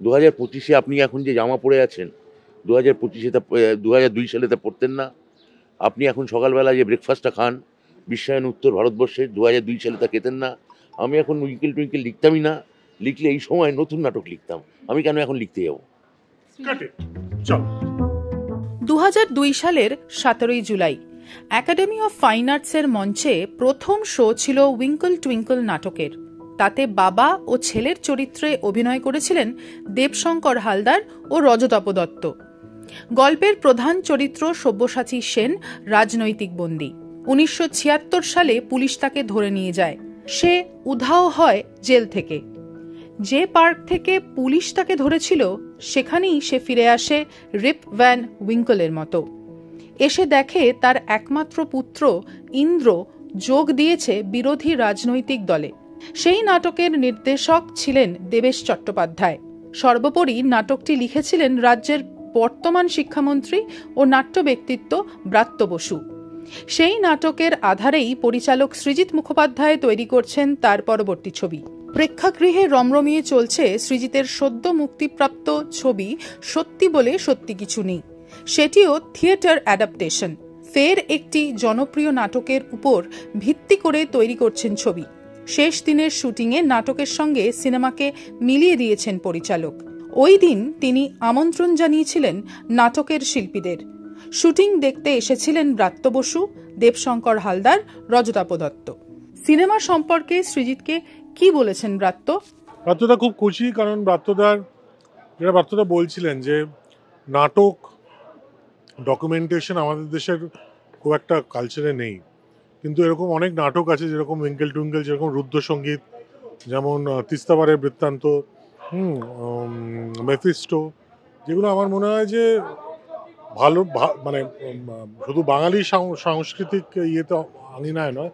2025-এ আপনি এখন যে জামা পরে আছেন, 2025-এ 2002 সালে তা পরতেন না। আপনি এখন সকালবেলা যে ব্রেকফাস্টটা খান, বিশ্বায়ন উত্তর ভারতবর্ষে 2002 সালে তা খেতেন না। আমি এখন উইঙ্কেল টুইঙ্কেল লিখতামই না। লিখলে এই সময় নতুন নাটক লিখতাম। আমি কেন এখন লিখতে যাব? 2002 সালের 17 জুলাই একাডেমি অফ ফাইন আর্টসের মঞ্চে প্রথম শো ছিল উইঙ্কল টুইঙ্কল নাটকের। তাতে বাবা ও ছেলের চরিত্রে অভিনয় করেছিলেন দেবশঙ্কর হালদার ও রজতাভ দত্ত। গল্পের প্রধান চরিত্র সব্যসাচী সেন রাজনৈতিক বন্দী। 1976 সালে পুলিশ তাকে ধরে নিয়ে যায়। সে উধাও হয় জেল থেকে। যে পার্ক থেকে পুলিশ তাকে ধরেছিল সেখানেই সে ফিরে আসে রিপ ভ্যান উইঙ্কলের মতো। এসে দেখে তার একমাত্র পুত্র ইন্দ্র যোগ দিয়েছে বিরোধী রাজনৈতিক দলে। সেই নাটকের নির্দেশক ছিলেন দেবেশ চট্টোপাধ্যায়। সর্বোপরি নাটকটি লিখেছিলেন রাজ্যের বর্তমান শিক্ষামন্ত্রী ও নাট্য ব্যক্তিত্ব ব্রাত্য বসু। সেই নাটকের আধারেই পরিচালক সৃজিত মুখোপাধ্যায় তৈরি করছেন তার পরবর্তী ছবি। প্রেক্ষাগৃহে রমরমিয়ে চলছে সৃজিতের সদ্য মুক্তিপ্রাপ্ত ছবি সত্যি বলে সত্যি কিছু নেই। সেটিও থিয়েটার অ্যাডাপ্টেশন। ফের একটি জনপ্রিয় নাটকের উপর ভিত্তি করে তৈরি করছেন ছবি। শেষ দিনের শুটিংয়ে নাটকের সঙ্গে সিনেমাকে মিলিয়ে দিয়েছেন পরিচালক। ওই দিন তিনি আমন্ত্রণ জানিয়েছিলেন নাটকের শিল্পীদের। শুটিং দেখতে এসেছিলেন ব্রাত্য বসু, দেবশঙ্কর হালদার, রজতাভ দত্ত। সিনেমা সম্পর্কে সৃজিতকে কি বলেছেন ব্রাত্য? ব্রাত্যদা খুব খুশি, কারণ ব্রাত্যদা বলছিলেন যে নাটক ডকুমেন্টেশন আমাদের দেশের খুব একটা কালচারে নেই, কিন্তু এরকম অনেক নাটক আছে, যেরকম উইঙ্কেল টুইঙ্কেল, যেরকম রুদ্রসঙ্গীত, যেমন তিস্তাবারের বৃত্তান্ত, মেফিস্টো, যেগুলো আমার মনে হয় যে ভালো, মানে শুধু বাঙালি সাংস্কৃতিক ইয়েতে আঙিনায় নয়,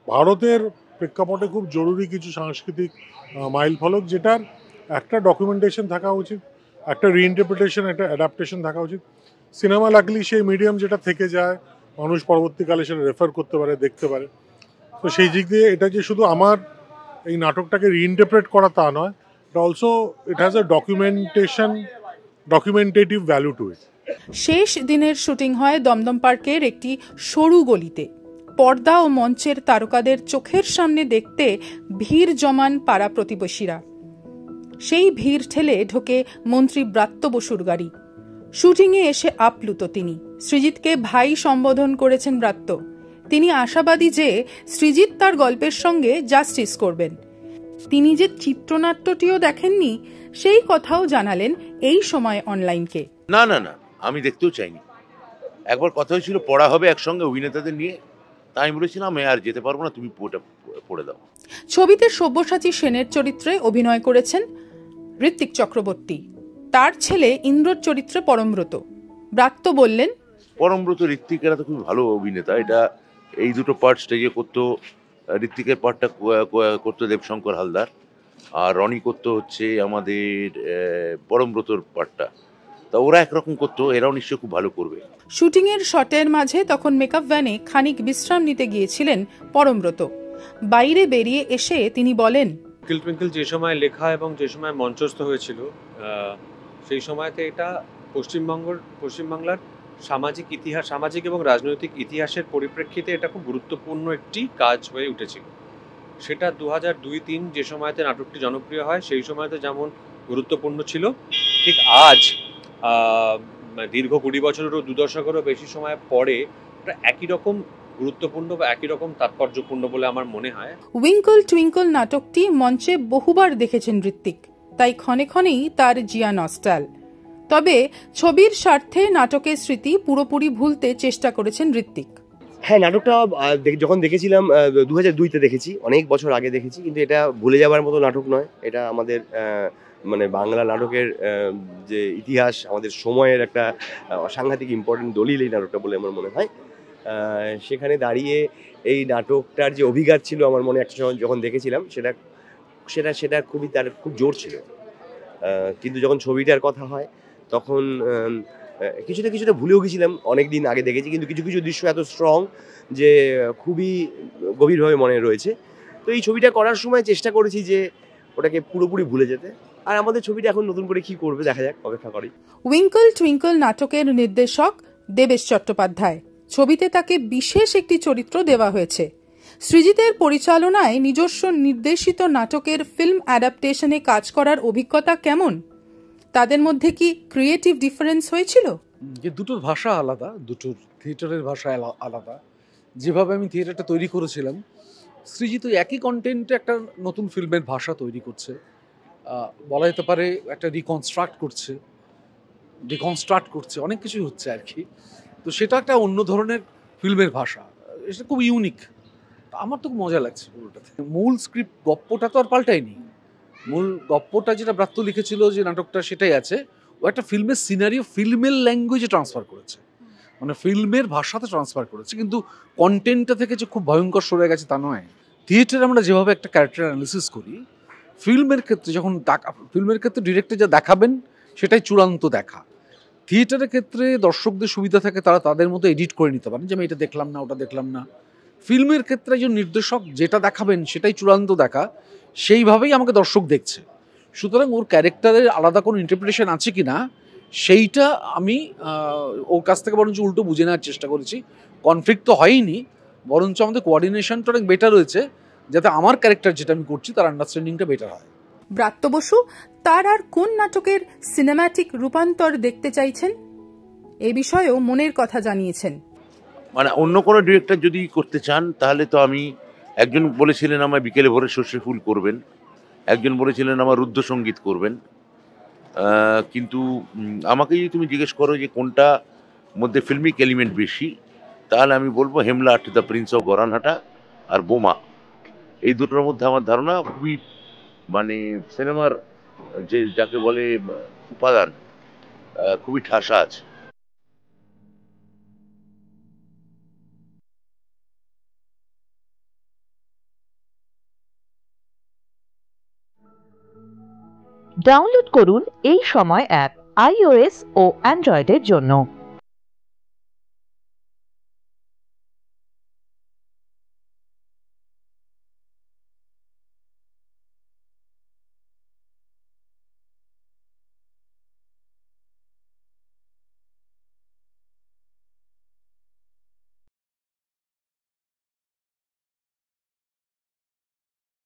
ভারতের প্রেক্ষাপটে খুব জরুরি কিছু সাংস্কৃতিক মাইল ফলক, যেটার একটা ডকুমেন্টেশন থাকা উচিত, একটা রিইন্টারপ্রিটেশন, একটা অ্যাডাপ্টেশন থাকা উচিত। সিনেমা লাগলি সেই মিডিয়াম যেটা থেকে যায়, মানুষ পরবর্তীকালে সেটা রেফার করতে পারে, দেখতে পারে। তো সেই দিক দিয়ে এটা যে শুধু আমার এই নাটকটাকে রিইন্টারপ্রেট করা তা নয়, it also it has a documentative value to it. শেষ দিনের শুটিং হয় দমদম পার্কের একটি সরু গলিতে। পর্দা ও মঞ্চের তারকাদের চোখের সামনে দেখতে ভিড় জমান পাড়া প্রতিবেশীরা। সেই ভিড় ঠেলে ঢোকে মন্ত্রী ব্রাত্য বসুর গাড়ি। শুটিংয়ে এসে আপ্লুত তিনি। সৃজিতকে ভাই সম্বোধন করেছেন ব্রাত্য। তিনি আশাবাদী যে সৃজিত তার গল্পের সঙ্গে জাস্টিস করবেন। তিনি যে চিত্রনাট্যটিও দেখেননি সেই কথাও জানালেন এই সময় অনলাইনকে। না না না, আমি দেখতেও চাইনি। একবার কথা হয়েছিল পড়া হবে একসঙ্গে অভিনেতাদের নিয়ে, তাই আমি বলেছিলাম আমি আর যেতে পারবো না, তুমি পড়ে দাও। ছবিতে সব্যসাচী সেনের চরিত্রে অভিনয় করেছেন ঋত্বিক চক্রবর্তী। তার ছেলে ইন্দ্রর চরিত্রে পরমব্রত। ব্রাত্য বললেন, পরমব্রত, ঋত্বিক এরা তো খুব ভালো অভিনেতা। এটা এই দুটো পার্ট স্টেজে করতো। ঋত্বিকের পার্টটা করতো দেবশঙ্কর হালদার, আর রনি করতো হচ্ছে আমাদের পরমব্রতর পার্টটা। তা ওরা একরকম করতো, এরাও নিশ্চয়ই খুব ভালো করবে। শুটিংয়ের শটের মাঝে তখন মেকআপ ভ্যানে খানিক বিশ্রাম নিতে গিয়েছিলেন পরমব্রত। বাইরে বেরিয়ে এসে তিনি বলেন, উইঙ্কেল টুইঙ্কেল যে সময় লেখা এবং যে সময় মঞ্চস্থ হয়েছিল, সেই সময়তে এটা পশ্চিমবাংলার সামাজিক এবং রাজনৈতিক ইতিহাসের পরিপ্রেক্ষিতে এটা খুব গুরুত্বপূর্ণ একটি কাজ হয়ে উঠেছিল। সেটা 2002-03 যে সময়তে নাটকটি জনপ্রিয় হয় সেই সময়তে যেমন গুরুত্বপূর্ণ ছিল, ঠিক আজ দীর্ঘ 20 বছরেরও 2 দশকেরও বেশি সময় পরে এটা একই রকম গুরুত্বপূর্ণ বা একই রকম তাৎপর্যপূর্ণ বলে আমার মনে হয়। উইঙ্কল টুইঙ্কল নাটকটি মঞ্চে বহুবার দেখেছেন ঋত্বিক, তাই ক্ষণে ক্ষণেই তার জিয়া নস্টাল। তবে ছবির স্বার্থে নাটকের স্মৃতি পুরোপুরি ভুলতে চেষ্টা করেছেন ঋত্বিক। হ্যাঁ, নাটকটা যখন দেখেছিলাম 2002-তে দেখেছি, অনেক বছর আগে দেখেছি, কিন্তু এটা ভুলে যাবার মতো নাটক নয়। এটা আমাদের মানে বাংলা নাটকের যে ইতিহাস, আমাদের সময়ের একটা সাংঘাতিক ইম্পর্টেন্ট দলিল এই নাটকটা বলে আমার মনে হয়। সেখানে দাঁড়িয়ে এই নাটকটার যে অভিঘাত ছিল আমার মনে একটা সময় যখন দেখেছিলাম, সেটা তার খুব জোর ছিল। কিন্তু যখন ছবিটার কথা হয় তখন কিছুটা ভুলেও গেছিলাম। অনেক দিন আগে দেখেছি, কিন্তু কিছু কিছু দৃশ্য এত স্ট্রং যে খুবই গভীরভাবে মনে রয়েছে। তো এই ছবিটা করার সময় চেষ্টা করেছি যে ওটাকে পুরোপুরি ভুলে যেতে। আর আমাদের ছবিটা এখন নতুন করে কি করবে দেখা যাক, অপেক্ষা করি। উইঙ্কল টুইঙ্কল নাটকের নির্দেশক দেবেশ চট্টোপাধ্যায়। ছবিতে তাকে বিশেষ একটি চরিত্র দেওয়া হয়েছে। সৃজিতের পরিচালনায় নিজস্ব নির্দেশিত নাটকের ফিল্ম অ্যাডাপ্টেশনে কাজ করার অভিজ্ঞতা কেমন? তাদের মধ্যে কি ক্রিয়েটিভ ডিফারেন্স হয়েছিল? যে দুটোর ভাষা আলাদা, দুটোর থিয়েটারের ভাষা আলাদা। যেভাবে আমি থিয়েটারটা তৈরি করেছিলাম, সৃজিত একই কন্টেন্টে একটা নতুন ফিল্মের ভাষা তৈরি করছে, বলা যেতে পারে একটা ডিকনস্ট্রাক্ট করছে, অনেক কিছুই হচ্ছে আর কি। তো সেটা একটা অন্য ধরনের ফিল্মের ভাষা, এটা খুব ইউনিক। আমার তো খুব মজা লাগছে পুরোটাতে। মূল স্ক্রিপ্ট গপ্পটা তো আর পাল্টায়নি, মূল গপ্পটা যেটা ব্রাত্য লিখেছিল যে নাটকটা সেটাই আছে। ও একটা ফিল্মের সিনারিও ফিল্মের ল্যাঙ্গুয়েজে ট্রান্সফার করেছে, মানে ফিল্মের ভাষাতে ট্রান্সফার করেছে, কিন্তু কন্টেন্টটা থেকে যে খুব ভয়ঙ্কর সরে গেছে তা নয়। থিয়েটারে আমরা যেভাবে একটা ক্যারেক্টার অ্যানালিসিস করি, ফিল্মের ক্ষেত্রে ফিল্মের ক্ষেত্রে ডিরেক্টর যা দেখাবেন সেটাই চূড়ান্ত দেখা। থিয়েটারের ক্ষেত্রে দর্শকদের সুবিধা থাকে, তারা তাদের মতো এডিট করে নিতে পারেন যে আমি এটা দেখলাম না, ওটা দেখলাম না। ফিল্মের ক্ষেত্রে একজন নির্দেশক যেটা দেখাবেন সেটাই চূড়ান্ত দেখা, সেইভাবেই আমাকে দর্শক দেখছে। সুতরাং ওর ক্যারেক্টারের আলাদা কোনো ইন্টারপ্রিটেশন আছে কি না সেইটা আমি ওর কাছ থেকে বরঞ্চ উল্টো বুঝে নেওয়ার চেষ্টা করেছি। কনফ্লিক্ট তো হয়নি, বরঞ্চ আমাদের কোঅর্ডিনেশনটা অনেক বেটার হয়েছে, যাতে আমার ক্যারেক্টার যেটা আমি করছি তার আন্ডারস্ট্যান্ডিংটা বেটার হয়। ব্রাত্য বসু তার আর কোন নাটকের সিনেম্যাটিক রূপান্তর দেখতে চাইছেন, এ বিষয়েও মনের কথা জানিয়েছেন। মানে অন্য কোনো ডিরেক্টর যদি করতে চান তাহলে তো আমি, একজন বলেছিলেন আমার বিকেলে ভোরে সর্ষে ফুল করবেন, একজন বলেছিলেন আমার রুদ্র সঙ্গীত করবেন, কিন্তু আমাকে যদি তুমি জিজ্ঞেস করো যে কোনটা মধ্যে ফিল্মিক এলিমেন্ট বেশি, তাহলে আমি বলবো হেমলাট, দ্য প্রিন্স অফ গরানহাটা আর বোমা। এই দুটোর মধ্যে আমার ধারণা খুবই মানে সিনেমার যে যাকে বলে উপাদান খুবই ঠাসা আছে। ডাউনলোড করুন এই সময় অ্যাপ iOS ও অ্যান্ড্রয়েডের জন্য।